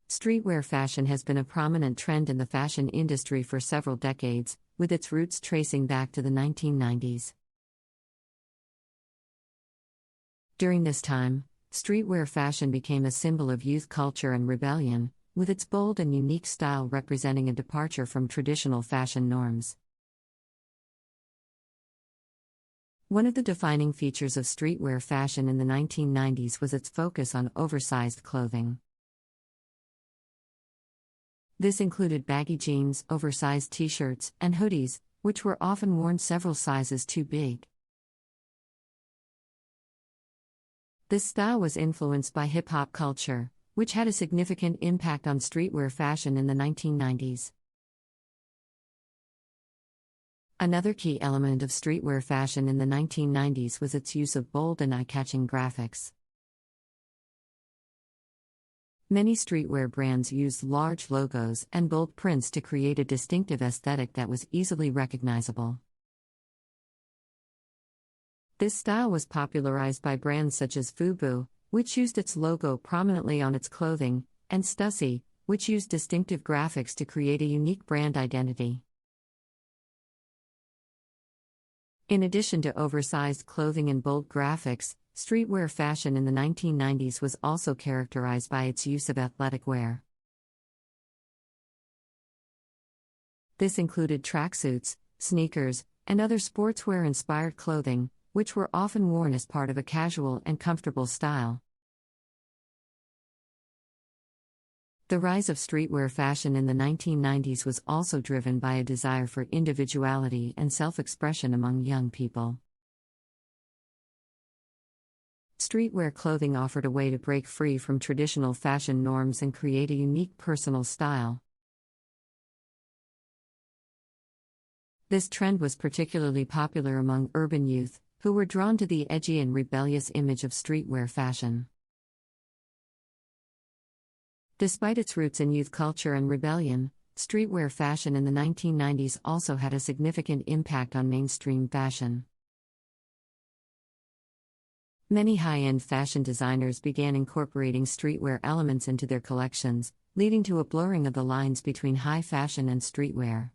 Streetwear fashion has been a prominent trend in the fashion industry for several decades, with its roots tracing back to the 1990s. During this time, streetwear fashion became a symbol of youth culture and rebellion, with its bold and unique style representing a departure from traditional fashion norms. One of the defining features of streetwear fashion in the 1990s was its focus on oversized clothing. This included baggy jeans, oversized t-shirts, and hoodies, which were often worn several sizes too big. This style was influenced by hip-hop culture, which had a significant impact on streetwear fashion in the 1990s. Another key element of streetwear fashion in the 1990s was its use of bold and eye-catching graphics. Many streetwear brands used large logos and bold prints to create a distinctive aesthetic that was easily recognizable. This style was popularized by brands such as FUBU, which used its logo prominently on its clothing, and Stussy, which used distinctive graphics to create a unique brand identity. In addition to oversized clothing and bold graphics, streetwear fashion in the 1990s was also characterized by its use of athletic wear. This included tracksuits, sneakers, and other sportswear-inspired clothing, which were often worn as part of a casual and comfortable style. The rise of streetwear fashion in the 1990s was also driven by a desire for individuality and self-expression among young people. Streetwear clothing offered a way to break free from traditional fashion norms and create a unique personal style. This trend was particularly popular among urban youth, who were drawn to the edgy and rebellious image of streetwear fashion. Despite its roots in youth culture and rebellion, streetwear fashion in the 1990s also had a significant impact on mainstream fashion. Many high-end fashion designers began incorporating streetwear elements into their collections, leading to a blurring of the lines between high fashion and streetwear.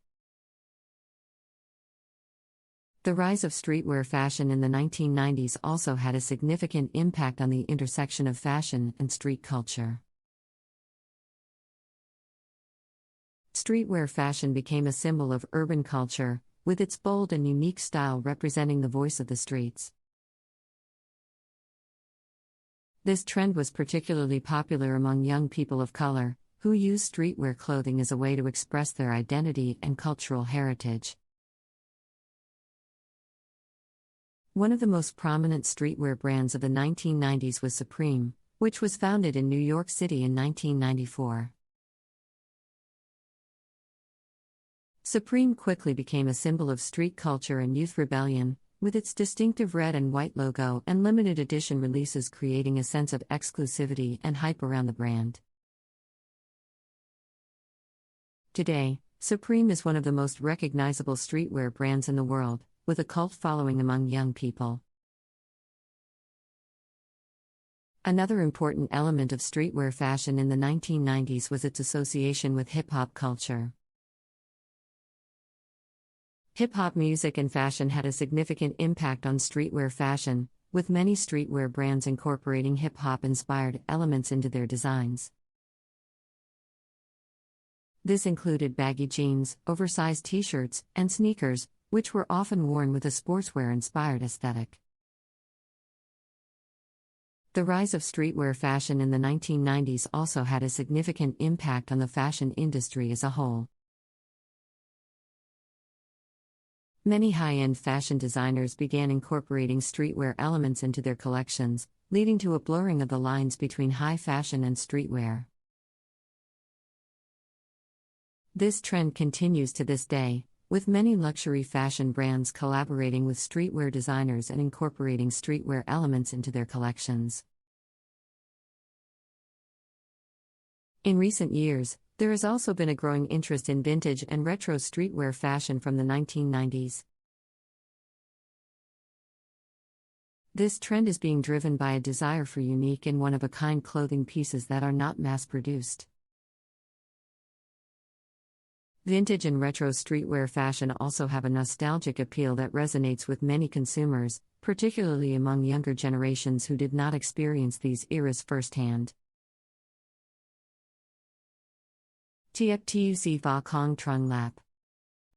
The rise of streetwear fashion in the 1990s also had a significant impact on the intersection of fashion and street culture. Streetwear fashion became a symbol of urban culture, with its bold and unique style representing the voice of the streets. This trend was particularly popular among young people of color, who used streetwear clothing as a way to express their identity and cultural heritage. One of the most prominent streetwear brands of the 1990s was Supreme, which was founded in New York City in 1994. Supreme quickly became a symbol of street culture and youth rebellion, with its distinctive red and white logo and limited edition releases creating a sense of exclusivity and hype around the brand. Today, Supreme is one of the most recognizable streetwear brands in the world, with a cult following among young people. Another important element of streetwear fashion in the 1990s was its association with hip-hop culture. Hip-hop music and fashion had a significant impact on streetwear fashion, with many streetwear brands incorporating hip-hop-inspired elements into their designs. This included baggy jeans, oversized t-shirts, and sneakers, which were often worn with a sportswear-inspired aesthetic. The rise of streetwear fashion in the 1990s also had a significant impact on the fashion industry as a whole. Many high-end fashion designers began incorporating streetwear elements into their collections, leading to a blurring of the lines between high fashion and streetwear. This trend continues to this day, with many luxury fashion brands collaborating with streetwear designers and incorporating streetwear elements into their collections. In recent years, there has also been a growing interest in vintage and retro streetwear fashion from the 1990s. This trend is being driven by a desire for unique and one-of-a-kind clothing pieces that are not mass-produced. Vintage and retro streetwear fashion also have a nostalgic appeal that resonates with many consumers, particularly among younger generations who did not experience these eras firsthand. Tiek tuc va kong trung lap.